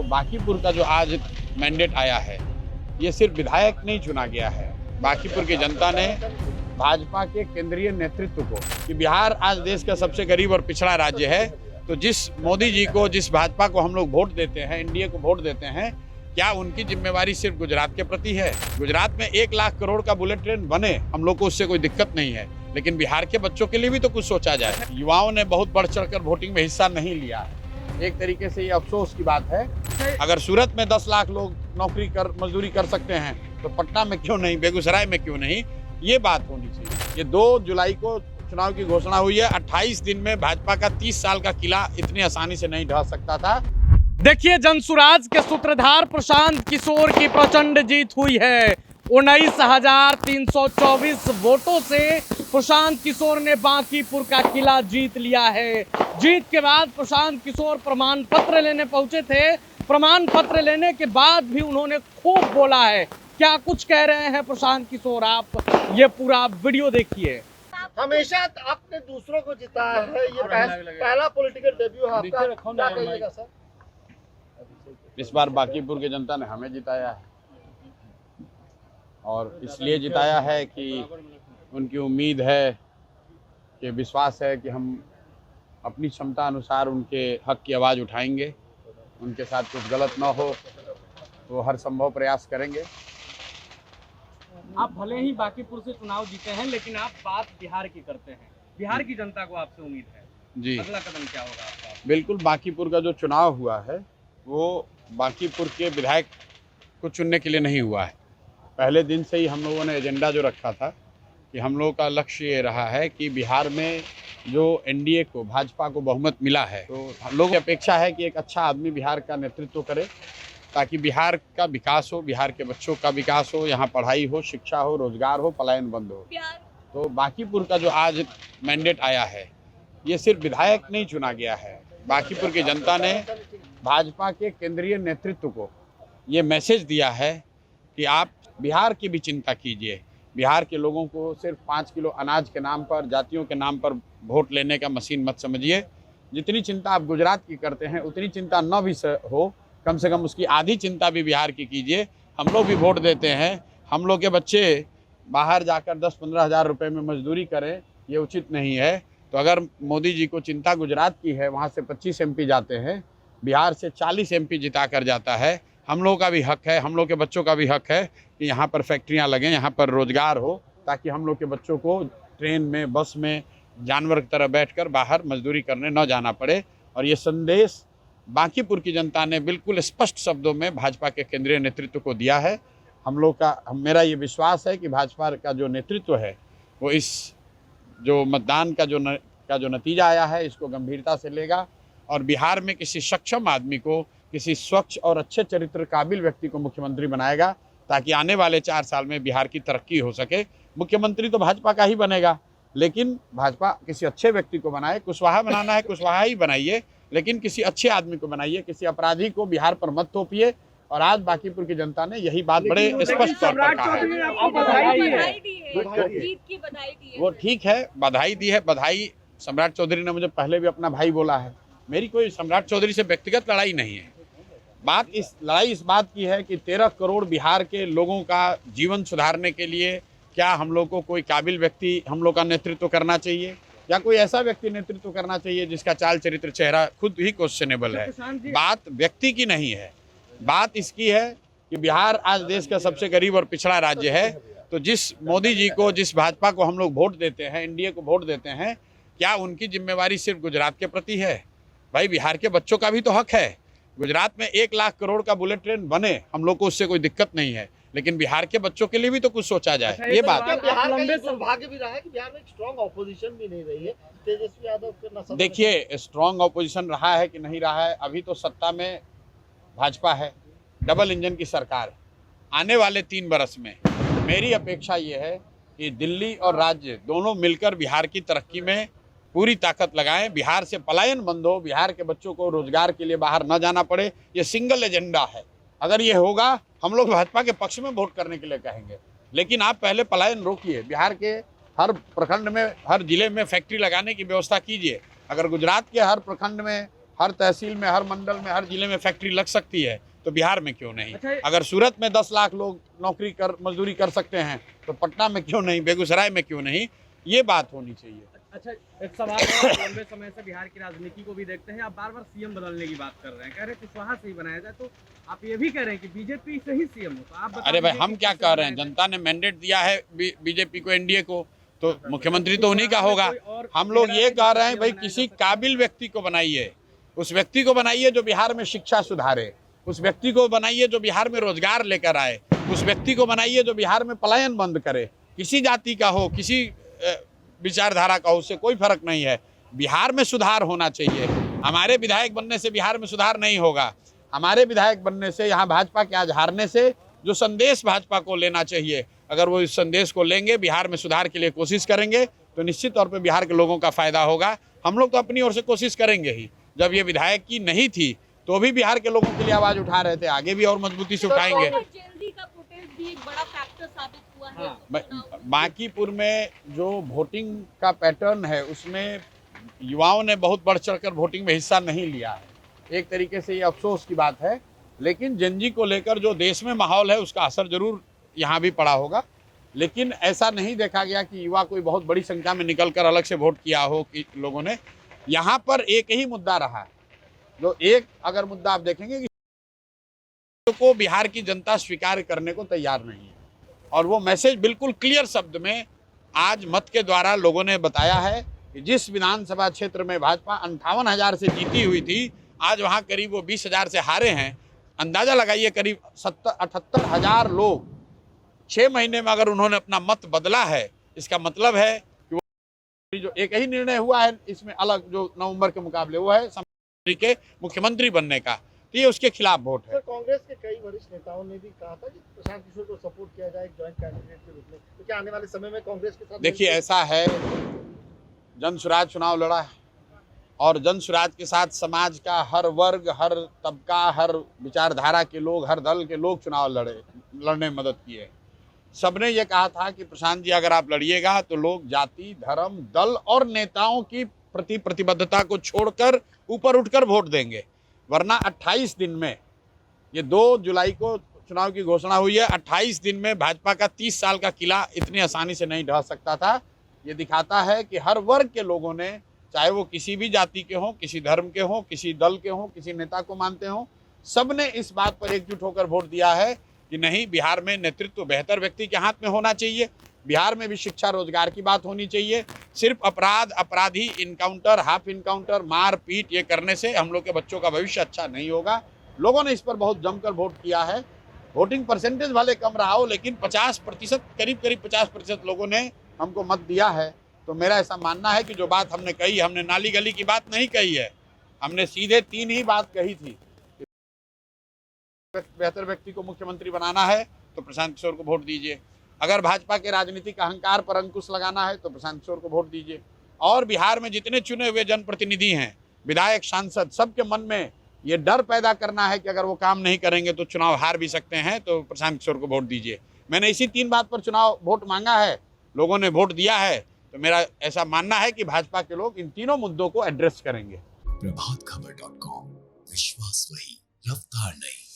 बांकीपुर का जो आज मैंडेट आया है, ये सिर्फ विधायक नहीं चुना गया है। बांकीपुर की जनता ने भाजपा के केंद्रीय नेतृत्व को, कि बिहार आज देश का सबसे गरीब और पिछड़ा राज्य है, तो जिस मोदी जी को, जिस भाजपा को हम लोग वोट देते हैं, एनडीए को वोट देते हैं, क्या उनकी जिम्मेवारी सिर्फ गुजरात के प्रति है? गुजरात में 1 लाख करोड़ का बुलेट ट्रेन बने, हम लोग को उससे कोई दिक्कत नहीं है, लेकिन बिहार के बच्चों के लिए भी तो कुछ सोचा जाए। युवाओं ने बहुत बढ़ चढ़कर वोटिंग में हिस्सा नहीं लिया है। एक तरीके से ये अफसोस की बात है। अगर सूरत में 10 लाख लोग नौकरी कर, मजदूरी कर सकते हैं, तो पटना में क्यों नहीं, बेगूसराय में क्यों नहीं? ये बात होनी चाहिए। ये 2 जुलाई को चुनाव की घोषणा हुई है। 28 दिन में भाजपा का 30 साल का किला इतनी आसानी से नहीं ढह सकता था। देखिए, जनसुराज के सूत्रधार प्रशांत किशोर की प्रचंड जीत हुई है। 19,324 वोटों से प्रशांत किशोर ने बांकीपुर का किला जीत लिया है। जीत के बाद प्रशांत किशोर प्रमाण पत्र लेने पहुंचे थे। प्रमाण पत्र लेने के बाद भी उन्होंने खूब बोला है। क्या कुछ कह रहे हैं प्रशांत किशोर, आप ये पूरा वीडियो देखिए। हमेशा आपने दूसरों को जिताया है, ये पहला पॉलिटिकल डेब्यू है आपका, क्या कहिएगा सर? इस बार बांकीपुर की जनता ने हमें जिताया है, और इसलिए जिताया है कि उनकी उम्मीद है, कि विश्वास है कि हम अपनी क्षमता अनुसार उनके हक की आवाज़ उठाएंगे। उनके साथ कुछ गलत ना हो तो हर संभव प्रयास करेंगे। आप भले ही बांकीपुर से चुनाव जीते हैं, लेकिन आप बात बिहार की करते हैं। बिहार की जनता को आपसे उम्मीद है जी, अगला कदम क्या होगा आपका? बिल्कुल। बांकीपुर का जो चुनाव हुआ है, वो बांकीपुर के विधायक को चुनने के लिए नहीं हुआ है। पहले दिन से ही हम लोगों ने एजेंडा जो रखा था, कि हम लोगों का लक्ष्य ये रहा है कि बिहार में जो एनडीए को, भाजपा को बहुमत मिला है, तो हम लोगों की अपेक्षा है कि एक अच्छा आदमी बिहार का नेतृत्व करे, ताकि बिहार का विकास हो, बिहार के बच्चों का विकास हो, यहाँ पढ़ाई हो, शिक्षा हो, रोजगार हो, पलायन बंद हो। तो बांकीपुर का जो आज मैंडेट आया है, ये सिर्फ विधायक नहीं चुना गया है। बांकीपुर की जनता ने भाजपा के केंद्रीय नेतृत्व को ये मैसेज दिया है कि आप बिहार की भी चिंता कीजिए। बिहार के लोगों को सिर्फ 5 किलो अनाज के नाम पर, जातियों के नाम पर वोट लेने का मशीन मत समझिए। जितनी चिंता आप गुजरात की करते हैं, उतनी चिंता न भी हो, कम से कम उसकी आधी चिंता भी बिहार की कीजिए। हम लोग भी वोट देते हैं। हम लोग के बच्चे बाहर जाकर 10-15 हज़ार रुपये में मजदूरी करें, ये उचित नहीं है। तो अगर मोदी जी को चिंता गुजरात की है, वहाँ से 25 एमपी जाते हैं, बिहार से 40 एमपी जिता कर जाता है। हम लोगों का भी हक है, हम लोग के बच्चों का भी हक है कि यहाँ पर फैक्ट्रियाँ लगें, यहाँ पर रोजगार हो, ताकि हम लोग के बच्चों को ट्रेन में, बस में जानवर की तरह बैठकर बाहर मजदूरी करने न जाना पड़े। और ये संदेश बांकीपुर की जनता ने बिल्कुल स्पष्ट शब्दों में भाजपा के केंद्रीय नेतृत्व को दिया है। मेरा ये विश्वास है कि भाजपा का जो नेतृत्व है, वो इस जो मतदान का जो नतीजा आया है, इसको गंभीरता से लेगा, और बिहार में किसी सक्षम आदमी को, किसी स्वच्छ और अच्छे चरित्र काबिल व्यक्ति को मुख्यमंत्री बनाएगा, ताकि आने वाले 4 साल में बिहार की तरक्की हो सके। मुख्यमंत्री तो भाजपा का ही बनेगा, लेकिन भाजपा किसी अच्छे व्यक्ति को बनाए। कुशवाहा बनाना है, कुशवाहा ही बनाइए, लेकिन किसी अच्छे आदमी को बनाइए। किसी अपराधी को बिहार पर मत थोपिए। और आज बांकीपुर की जनता ने यही बात बड़े स्पष्ट तौर पर कहा है। वो ठीक है, बधाई दी है। बधाई सम्राट चौधरी ने मुझे पहले भी अपना भाई बोला है। मेरी कोई सम्राट चौधरी से व्यक्तिगत लड़ाई नहीं है। लड़ाई इस बात की है कि 13 करोड़ बिहार के लोगों का जीवन सुधारने के लिए क्या हम लोग को कोई काबिल व्यक्ति हम लोग का नेतृत्व करना चाहिए, या कोई ऐसा व्यक्ति नेतृत्व करना चाहिए जिसका चाल चरित्र, चेहरा खुद ही क्वेश्चनेबल है। बात व्यक्ति की नहीं है, बात इसकी है कि बिहार आज देश का सबसे गरीब और पिछड़ा राज्य है, तो जिस मोदी जी को, जिस भाजपा को हम लोग वोट देते हैं, एनडीए को वोट देते हैं, क्या उनकी जिम्मेवारी सिर्फ गुजरात के प्रति है? भाई, बिहार के बच्चों का भी तो हक है। गुजरात में 1 लाख करोड़ का बुलेट ट्रेन बने, हम लोग को उससे कोई दिक्कत नहीं है, लेकिन बिहार के बच्चों के लिए भी तो कुछ सोचा जाए। ये बात बिहार का दुर्भाग्य भी रहा है कि बिहार में एक स्ट्रॉन्ग ऑपोजिशन भी नहीं रही है। तेजस्वी यादव के देखिए, स्ट्रॉन्ग ऑपोजिशन रहा है कि नहीं रहा है, अभी तो सत्ता में भाजपा है, डबल इंजन की सरकार। आने वाले 3 बरस में मेरी अपेक्षा ये है कि दिल्ली और राज्य दोनों मिलकर बिहार की तरक्की में पूरी ताकत लगाएं। बिहार से पलायन बंद हो, बिहार के बच्चों को रोजगार के लिए बाहर न जाना पड़े। ये सिंगल एजेंडा है। अगर ये होगा, हम लोग भाजपा के पक्ष में वोट करने के लिए कहेंगे, लेकिन आप पहले पलायन रोकिए। बिहार के हर प्रखंड में, हर जिले में फैक्ट्री लगाने की व्यवस्था कीजिए। अगर गुजरात के हर प्रखंड में हर तहसील में, हर मंडल में, हर जिले में फैक्ट्री लग सकती है, तो बिहार में क्यों नहीं? अच्छा, अगर सूरत में 10 लाख लोग मजदूरी कर सकते हैं, तो पटना में क्यों नहीं, बेगूसराय में क्यों नहीं? ये बात होनी चाहिए। अच्छा, एक सवाल है, लंबे समय से बिहार की राजनीति को भी देखते हैं, आप बार बार सीएम बदलने की बात कर रहे हैं, कह रहे हैं कुशवाहा से ही बनाया जाए, तो आप ये भी कह रहे हैं कि बीजेपी से ही सीएम हो, तो आप बता अरे भाई, दीजिए हम कि क्या किससे कह रहे हैं? बनाया जनता ने मैंडेट दिया है बीजेपी को, एनडीए को, तो मुख्यमंत्री तो उन्हीं का जाए? होगा। कोई और हम लोग ये चेहरा कह रहे हैं सीएम भाई, बनाया किसी जा सकता है? काबिल व्यक्ति को बनाइए, उस व्यक्ति को बनाइए जो बिहार में शिक्षा सुधारे, उस व्यक्ति को बनाइए जो बिहार में रोजगार लेकर आए, उस व्यक्ति को बनाइए जो बिहार में पलायन बंद करे। किसी जाति का हो, किसी विचारधारा का हो, उससे कोई फर्क नहीं है। बिहार में सुधार होना चाहिए। हमारे विधायक बनने से बिहार में सुधार नहीं होगा। हमारे विधायक बनने से, यहाँ भाजपा के आज हारने से जो संदेश भाजपा को लेना चाहिए, अगर वो इस संदेश को लेंगे, बिहार में सुधार के लिए कोशिश करेंगे, तो निश्चित तौर पे बिहार के लोगों का फायदा होगा। हम लोग तो अपनी ओर से कोशिश करेंगे ही। जब ये विधायक की नहीं थी तो भी बिहार के लोगों के लिए आवाज उठा रहे थे, आगे भी और मजबूती से उठाएंगे। जल्दी का प्रोटेस्ट भी एक बड़ा फैक्टर साबित हुआ है। बांकीपुर में जो वोटिंग का पैटर्न है, उसमें युवाओं ने बहुत बढ़ चढ़कर वोटिंग में हिस्सा नहीं लिया है। एक तरीके से ये अफसोस की बात है, लेकिन जनजी को लेकर जो देश में माहौल है, उसका असर जरूर यहाँ भी पड़ा होगा। लेकिन ऐसा नहीं देखा गया कि युवा कोई बहुत बड़ी संख्या में निकलकर अलग से वोट किया हो कि लोगों ने। यहाँ पर एक ही मुद्दा रहा है, जो एक अगर मुद्दा आप देखेंगे कि को बिहार की जनता स्वीकार करने को तैयार नहीं है, और वो मैसेज बिल्कुल क्लियर शब्द में आज मत के द्वारा लोगों ने बताया है कि जिस विधानसभा क्षेत्र में भाजपा 58,000 से जीती हुई थी, आज वहाँ करीब वो 20,000 से हारे हैं। अंदाजा लगाइए, करीब 78,000 लोग 6 महीने में अगर उन्होंने अपना मत बदला है, इसका मतलब है कि वो जो एक ही निर्णय हुआ है इसमें अलग, जो नवंबर के मुकाबले, वो है के मुख्यमंत्री बनने का, तो ये उसके खिलाफ वोट है। सर, कांग्रेस के कई वरिष्ठ नेताओं ने भी कहा था कि प्रशांत किशोर को सपोर्ट किया जाए एक जॉइंट कैंडिडेट के रूप में, तो क्या आने वाले समय में कांग्रेस के साथ? देखिए, ऐसा है, जन स्वराज चुनाव लड़ा है, और जन स्वराज के साथ समाज का हर वर्ग, हर तबका, हर विचारधारा के लोग, हर दल के लोग चुनाव लड़ने में मदद किए। सबने ये कहा था कि प्रशांत जी, अगर आप लड़िएगा तो लोग जाति, धर्म, दल और नेताओं की प्रति प्रतिबद्धता को छोड़कर ऊपर उठकर वोट देंगे, वरना 28 दिन में, ये 2 जुलाई को चुनाव की घोषणा हुई है, 28 दिन में भाजपा का 30 साल का किला इतनी आसानी से नहीं ढह सकता था। ये दिखाता है कि हर वर्ग के लोगों ने, चाहे वो किसी भी जाति के हों, किसी धर्म के हों, किसी दल के हों, किसी नेता को मानते हों, सबने इस बात पर एकजुट होकर वोट दिया है कि नहीं, बिहार में नेतृत्व बेहतर व्यक्ति के हाथ में होना चाहिए। बिहार में भी शिक्षा, रोजगार की बात होनी चाहिए। सिर्फ अपराधी, इनकाउंटर, हाफ इनकाउंटर, मार पीट ये करने से हम लोग के बच्चों का भविष्य अच्छा नहीं होगा। लोगों ने इस पर बहुत जमकर वोट किया है। वोटिंग परसेंटेज भले कम रहा हो, लेकिन 50%, करीब 50% लोगों ने हमको मत दिया है। तो मेरा ऐसा मानना है कि जो बात हमने कही, हमने नाली गली की बात नहीं कही है, हमने सीधे 3 ही बात कही थी। बेहतर व्यक्ति को मुख्यमंत्री बनाना है तो प्रशांत किशोर को वोट दीजिए। अगर भाजपा के राजनीतिक अहंकार पर अंकुश लगाना है तो प्रशांत किशोर को वोट दीजिए। और बिहार में जितने चुने हुए जनप्रतिनिधि हैं, विधायक, सांसद, सबके मन में ये डर पैदा करना है कि अगर वो काम नहीं करेंगे तो चुनाव हार भी सकते हैं, तो प्रशांत किशोर को वोट दीजिए। मैंने इसी 3 बात पर चुनाव वोट मांगा है, लोगों ने वोट दिया है, तो मेरा ऐसा मानना है कि भाजपा के लोग इन तीनों मुद्दों को एड्रेस करेंगे। प्रभातखबर.com, विश्वास वही, रफ्तार नहीं।